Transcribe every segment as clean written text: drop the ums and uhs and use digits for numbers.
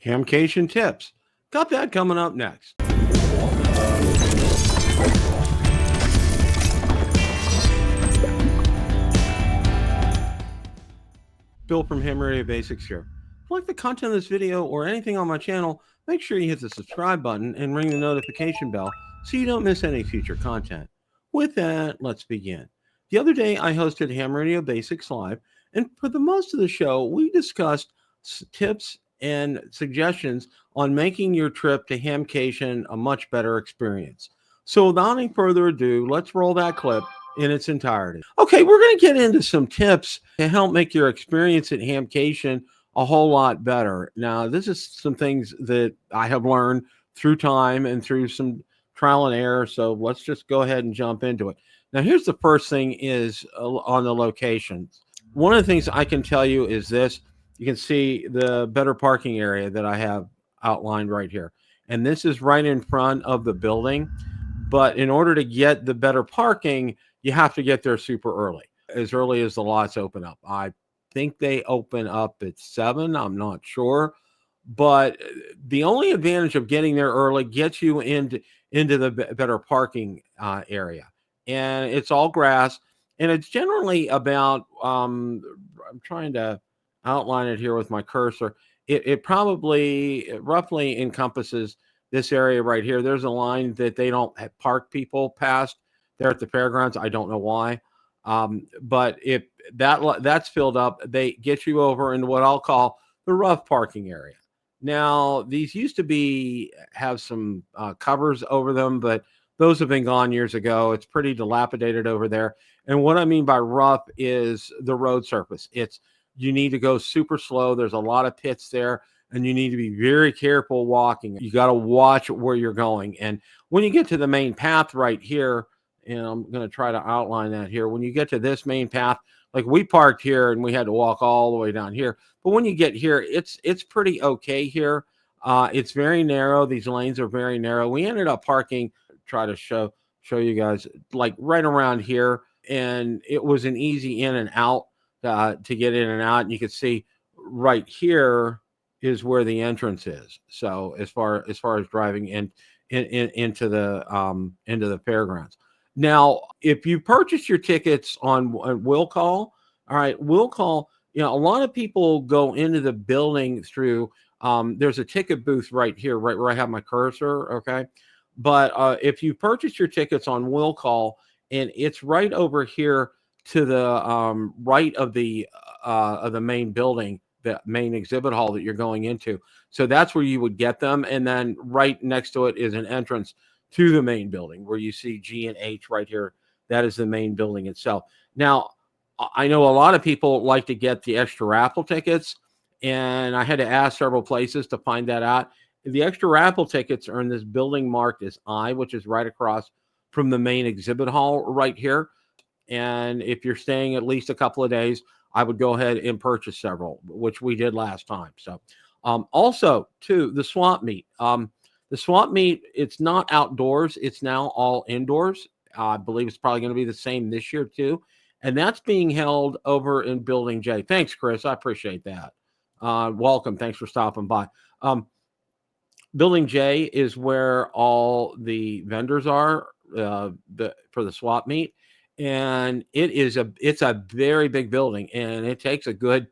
HamCation tips. Got that coming up next. Bill from Ham Radio Basics here. If you like the content of this video or anything on my channel, make sure you hit the subscribe button and ring the notification bell so you don't miss any future content. With that, let's begin. The other day, I hosted Ham Radio Basics Live, and for the most of the show, we discussed tips and suggestions on making your trip to HamCation a much better experience. So without any further ado, let's roll that clip in its entirety. Okay, we're going to get into some tips to help make your experience at HamCation a whole lot better. Now, this is some things that I have learned through time and through some trial and error. So let's just go ahead and jump into it. Now, here's the first thing is on the locations. One of the things I can tell you is this. You can see the better parking area that I have outlined right here. And this is right in front of the building. But in order to get the better parking, you have to get there super early as the lots open up. I think they open up at 7. I'm not sure. But the only advantage of getting there early gets you into the better parking area. And it's all grass. And it's generally about, I'm trying to outline it here with my cursor. It probably roughly encompasses this area right here. There's a line that they don't park people past there at the fairgrounds. I don't know why. But if that's filled up, they get you over into what I'll call the rough parking area. Now, these used to have some covers over them, but those have been gone years ago. It's pretty dilapidated over there. And what I mean by rough is the road surface. You need to go super slow. There's a lot of pits there, and you need to be very careful walking. You got to watch where you're going. And when you get to the main path right here, and I'm going to try to outline that here. When you get to this main path, like we parked here and we had to walk all the way down here. But when you get here, it's pretty okay here. It's very narrow. These lanes are very narrow. We ended up parking, try to show you guys, like right around here. And it was an easy in and out to get in and out. And you can see right here is where the entrance is. So as far as driving into the fairgrounds. Now, if you purchase your tickets on Will Call, all right, Will Call, a lot of people go into the building through, there's a ticket booth right here, right where I have my cursor, okay? But if you purchase your tickets on Will Call, and it's right over here to the right of the main building, the main exhibit hall that you're going into. So that's where you would get them. And then right next to it is an entrance to the main building where you see G and H right here. That is the main building itself. Now, I know a lot of people like to get the extra raffle tickets, and I had to ask several places to find that out. The extra raffle tickets are in this building marked as I, which is right across from the main exhibit hall right here. And if you're staying at least a couple of days, I would go ahead and purchase several, which we did last time. So also, too, the swap meet. The swap meet, it's not outdoors. It's now all indoors. I believe it's probably going to be the same this year, too. And that's being held over in Building J. Thanks, Chris. I appreciate that. Welcome. Thanks for stopping by. Building J is where all the vendors are for the swap meet. And it's a very big building, and it takes a good,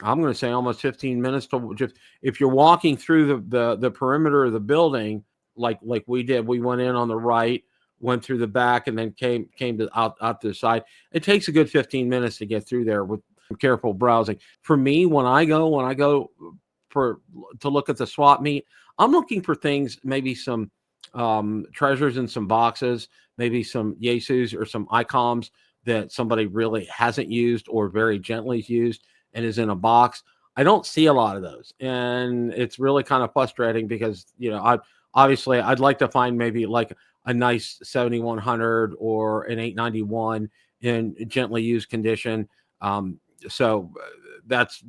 I'm going to say almost 15 minutes to just, if you're walking through the perimeter of the building, like we did, we went in on the right, went through the back, and then came to out to the side. It takes a good 15 minutes to get through there with careful browsing. For me, when I go to look at the swap meet, I'm looking for things, maybe some treasures in some boxes, maybe some Yaesus or some ICOMs that somebody really hasn't used or very gently used and is in a box. I don't see a lot of those, and it's really kind of frustrating because I'd like to find maybe like a nice 7100 or an 891 in gently used condition. So that's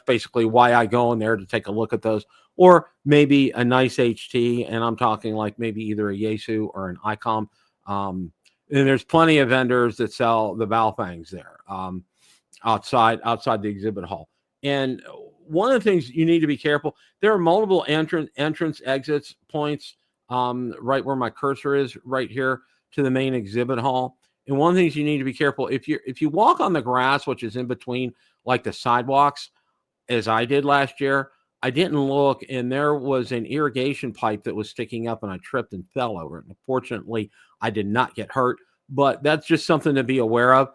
basically why I go in there to take a look at those, or maybe a nice HT, and I'm talking like maybe either a Yaesu or an ICOM. And there's plenty of vendors that sell the Balfangs there outside the exhibit hall. And one of the things you need to be careful, there are multiple entrance exits points right where my cursor is right here to the main exhibit hall. And one of the things you need to be careful, if you walk on the grass, which is in between like the sidewalks, as I did last year, I didn't look, and there was an irrigation pipe that was sticking up, and I tripped and fell over it. And fortunately, I did not get hurt, but that's just something to be aware of.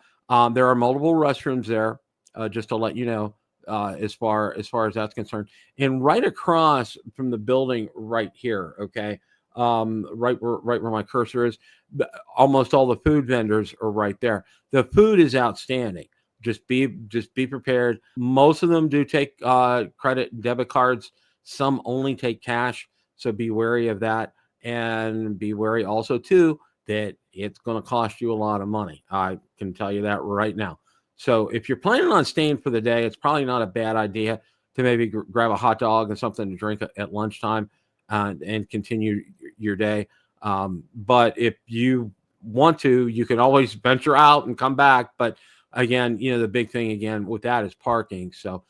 There are multiple restrooms there, just to let you know, as far as that's concerned. And right across from the building, right here, okay, right where my cursor is, almost all the food vendors are right there. The food is outstanding. Just be prepared. Most of them do take credit and debit cards. Some only take cash, so be wary of that, and be wary also too that it's going to cost you a lot of money. I can tell you that right now. So if you're planning on staying for the day, it's probably not a bad idea to maybe grab a hot dog and something to drink at lunchtime and continue your day. But if you want to, you can always venture out and come back. But again, the big thing again with that is parking. So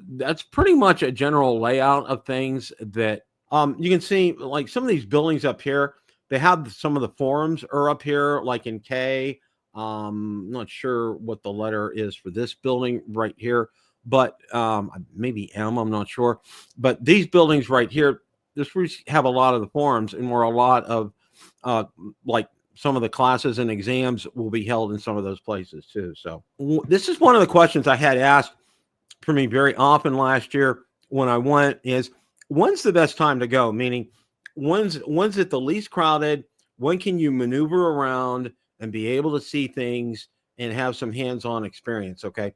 that's pretty much a general layout of things that you can see. Like some of these buildings up here, they have some of the forums are up here, like in K. I'm not sure what the letter is for this building right here, but maybe M, I'm not sure. But these buildings right here, this we have a lot of the forums, and where a lot of like some of the classes and exams will be held in some of those places too. So this is one of the questions I had asked for me very often last year when I went is, when's the best time to go? Meaning, when's it the least crowded? When can you maneuver around and be able to see things and have some hands-on experience? Okay.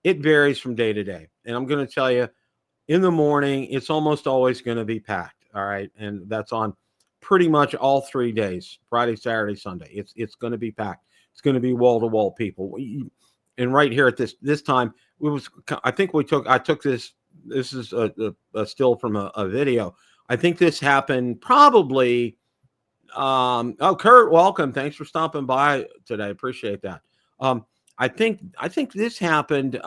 It varies from day to day. And I'm going to tell you, in the morning, it's almost always going to be packed. All right. And that's on pretty much all 3 days, Friday, Saturday, Sunday. It's going to be packed. It's going to be wall-to-wall people. And right here at this time, I took this is a still from a video. I think this happened probably, Kurt, welcome. Thanks for stopping by today. Appreciate that. I think this happened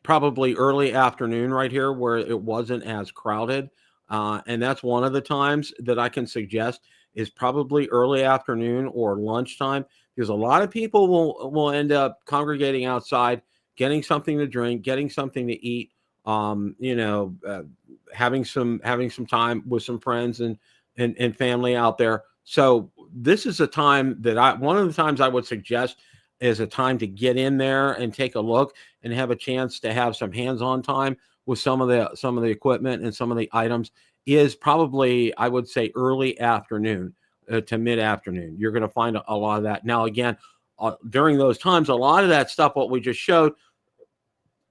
probably early afternoon right here where it wasn't as crowded. And that's one of the times that I can suggest is probably early afternoon or lunchtime, because a lot of people will end up congregating outside, getting something to drink, getting something to eat, having some time with some friends and family out there. So this is a time that one of the times I would suggest is a time to get in there and take a look and have a chance to have some hands-on time with some of the equipment and some of the items is probably, I would say, early afternoon to mid-afternoon. You're going to find a lot of that. Now, again, during those times, a lot of that stuff, what we just showed,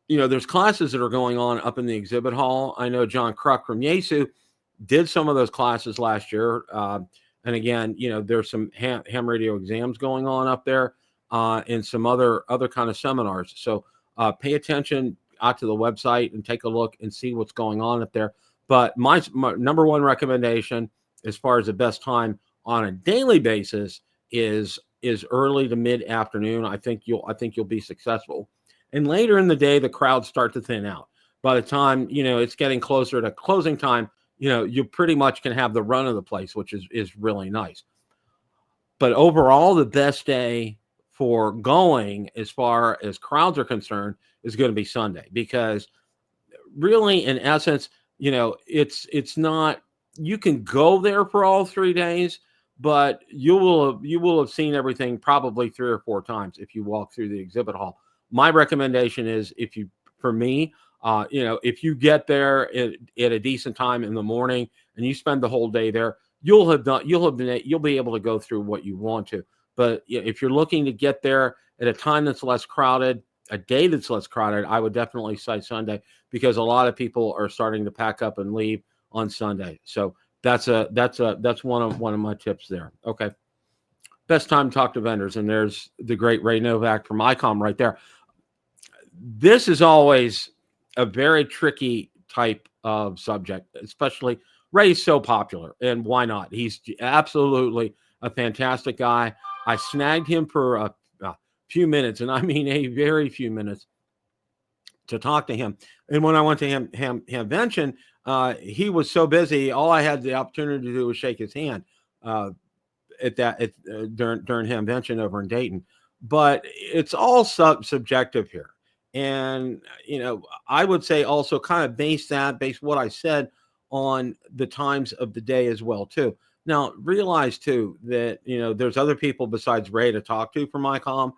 there's classes that are going on up in the exhibit hall. I know John Kruk from Yaesu did some of those classes last year. And again, there's some ham radio exams going on up there and some other kind of seminars. So pay attention out to the website and take a look and see what's going on up there. But my number one recommendation as far as the best time on a daily basis is early to mid afternoon. I think you'll be successful. And later in the day, the crowds start to thin out. By the time it's getting closer to closing time, you pretty much can have the run of the place, which is really nice. But overall, the best day for going as far as crowds are concerned is going to be Sunday, because really, in essence, it's not, you can go there for all 3 days, but you will have seen everything probably 3 or 4 times if you walk through the exhibit hall. My recommendation is, if you get there at a decent time in the morning and you spend the whole day there, you'll be able to go through what you want to. But if you're looking to get there at a time that's less crowded, a day that's less crowded, I would definitely cite Sunday, because a lot of people are starting to pack up and leave on Sunday. So that's one of my tips there. Okay. Best time to talk to vendors. And there's the great Ray Novak from ICOM right there. This is always a very tricky type of subject, especially Ray's so popular, and why not? He's absolutely a fantastic guy. I snagged him for a few minutes, and I mean a very few minutes, to talk to him. And when I went to Hamvention, he was so busy. All I had the opportunity to do was shake his hand during Hamvention over in Dayton. But it's all subjective here. And, I would say also kind of base what I said on the times of the day as well, too. Now, realize, too, that, there's other people besides Ray to talk to for MyCom.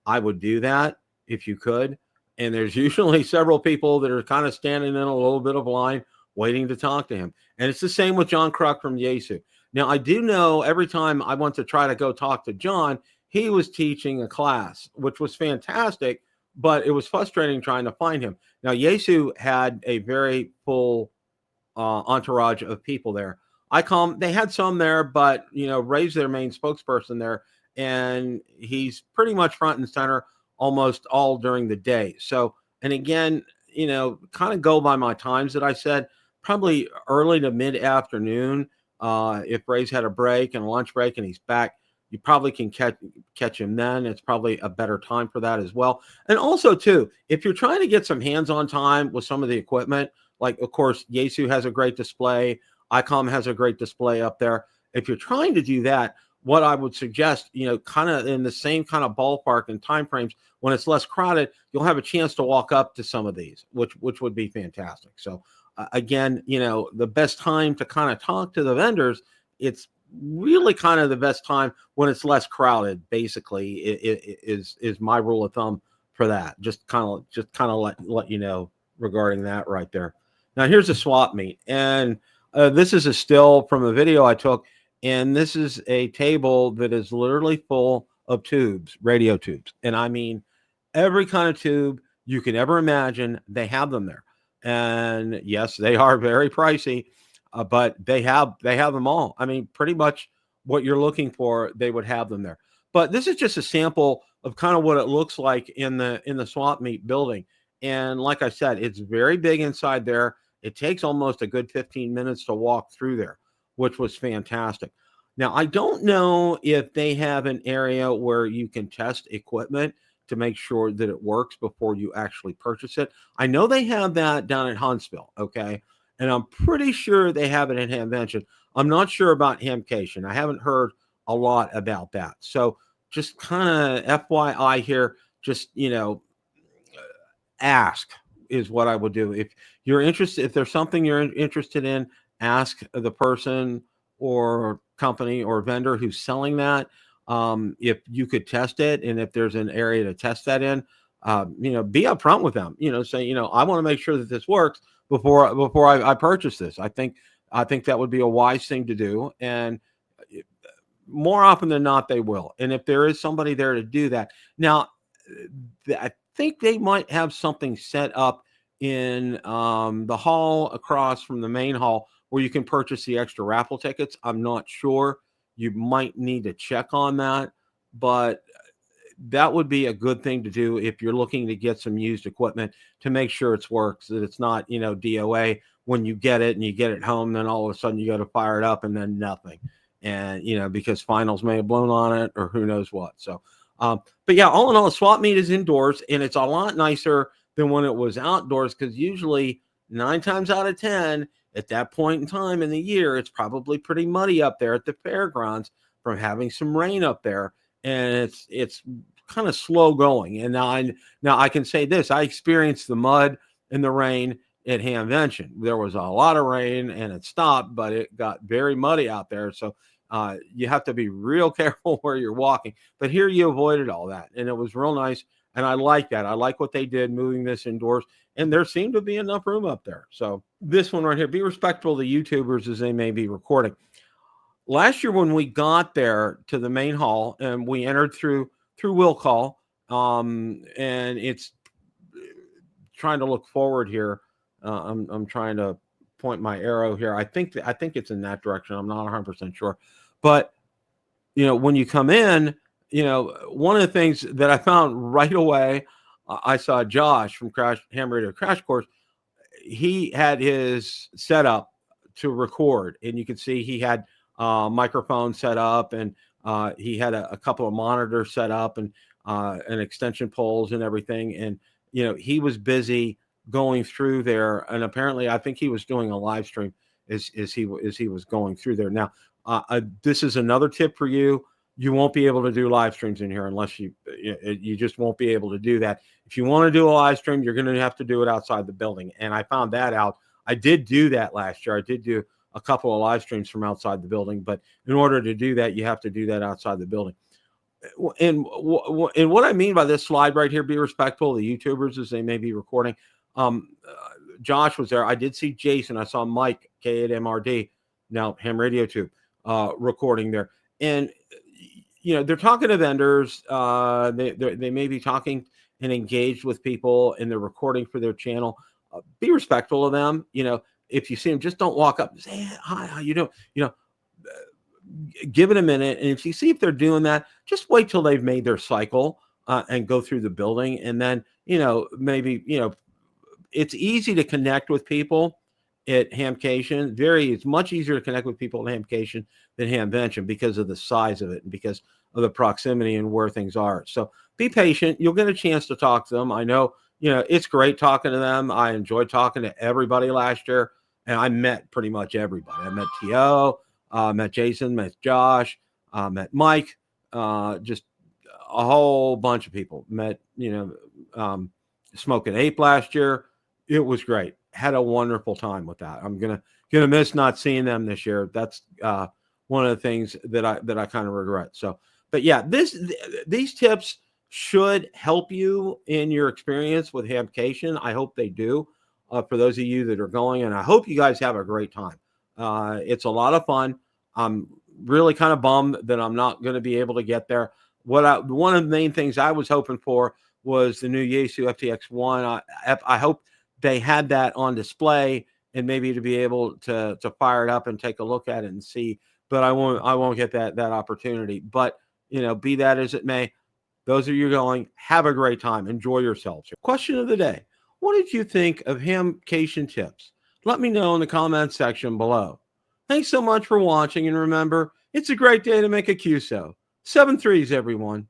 I would do that if you could. And there's usually several people that are kind of standing in a little bit of line waiting to talk to him. And it's the same with John Kruk from Yaesu. Now, I do know every time I went to try to go talk to John, he was teaching a class, which was fantastic, but it was frustrating trying to find him. Now, Yaesu had a very full entourage of people there. They had some there, but, Ray's their main spokesperson there, and he's pretty much front and center almost all during the day. So, and again, kind of go by my times that I said, probably early to mid-afternoon. If Ray's had a break and a lunch break and he's back, you probably can catch him then. It's probably a better time for that as well. And also, too, if you're trying to get some hands-on time with some of the equipment, like, of course, Yaesu has a great display. ICOM has a great display up there. If you're trying to do that, what I would suggest, kind of in the same kind of ballpark and time frames, when it's less crowded, you'll have a chance to walk up to some of these, which would be fantastic. So again, the best time to kind of talk to the vendors, it's really kind of the best time when it's less crowded. Basically, is my rule of thumb for that. Just kind of let you know regarding that right there. Now here's a swap meet, and this is a still from a video I took. And this is a table that is literally full of tubes, radio tubes. And I mean, every kind of tube you can ever imagine, they have them there. And yes, they are very pricey, but they have them all. I mean, pretty much what you're looking for, they would have them there. But this is just a sample of kind of what it looks like in the swap meet building. And like I said, it's very big inside there. It takes almost a good 15 minutes to walk through there, which was fantastic. Now, I don't know if they have an area where you can test equipment to make sure that it works before you actually purchase it. I know they have that down at Huntsville, okay? And I'm pretty sure they have it at Hamvention. I'm not sure about HamCation. I haven't heard a lot about that. So just kind of FYI here, just, ask is what I would do. If you're interested, if there's something you're interested in, ask the person or company or vendor who's selling that if you could test it, and if there's an area to test that in, be upfront with them. Say, I want to make sure that this works before I purchase this. I think that would be a wise thing to do, and more often than not, they will. And if there is somebody there to do that, now I think they might have something set up in the hall across from the main hall where you can purchase the extra raffle tickets. I'm not sure. You might need to check on that, but that would be a good thing to do if you're looking to get some used equipment to make sure it works, that it's not, DOA when you get it and you get it home, then all of a sudden you got to fire it up and then nothing. And, because finals may have blown on it or who knows what. So, but yeah, all in all, the swap meet is indoors, and it's a lot nicer than when it was outdoors, because usually 9 times out of 10 at that point in time in the year, it's probably pretty muddy up there at the fairgrounds from having some rain up there, and it's kind of slow going. And now I can say this: I experienced the mud and the rain at Hamvention. There was a lot of rain and it stopped, but it got very muddy out there. So you have to be real careful where you're walking. But here you avoided all that, and it was real nice. And I like that. I like what they did moving this indoors, and there seemed to be enough room up there. So this one right here, be respectful to YouTubers as they may be recording. Last year when we got there to the main hall and we entered through will call, and it's trying to look forward here. I'm trying to point my arrow here. I think it's in that direction. I'm not 100% sure, but when you come in, one of the things that I found right away, I saw Josh from Ham Radio Crash Course. He had his setup to record, and you could see he had microphone set up, and he had a couple of monitors set up, and extension poles and everything. And he was busy going through there, and apparently I think he was doing a live stream as he was going through there. Now, this is another tip for you. You won't be able to do live streams in here unless you just won't be able to do that. If you want to do a live stream, you're going to have to do it outside the building. And I found that out. I did do that last year. I did do a couple of live streams from outside the building, but in order to do that, you have to do that outside the building. And what I mean by this slide right here, be respectful of the YouTubers as they may be recording. Josh was there. I did see Jason. I saw Mike, K8MRD, now Ham Radio Tube, recording there. And, they're talking to vendors. They may be talking and engaged with people, and they're recording for their channel. Be respectful of them. If you see them, just don't walk up and say, hey, hi, how you doing? Give it a minute. And if you see if they're doing that, just wait till they've made their cycle and go through the building. And then, maybe, it's easy to connect with people at HamCation. It's much easier to connect with people at HamCation than Hamvention because of the size of it and because of the proximity and where things are. So be patient. You'll get a chance to talk to them. I know, it's great talking to them. I enjoyed talking to everybody last year, and I met pretty much everybody. I met T.O., met Jason, met Josh, met Mike, just a whole bunch of people. Met, Smoking Ape last year. It was great. Had a wonderful time with that. I'm gonna miss not seeing them this year. That's one of the things that I kind of regret. So, but yeah, these tips should help you in your experience with HamCation. I hope they do. For those of you that are going, and I hope you guys have a great time. It's a lot of fun. I'm really kind of bummed that I'm not going to be able to get there. One of the main things I was hoping for was the new Yaesu FTX1. I hope they had that on display and maybe to be able to fire it up and take a look at it and see. But I won't get that opportunity. But be that as it may, those of you going, have a great time. Enjoy yourselves. Question of the day: what did you think of HamCation tips? Let me know in the comments section below. Thanks so much for watching, and remember, it's a great day to make a QSO. 7 threes, everyone.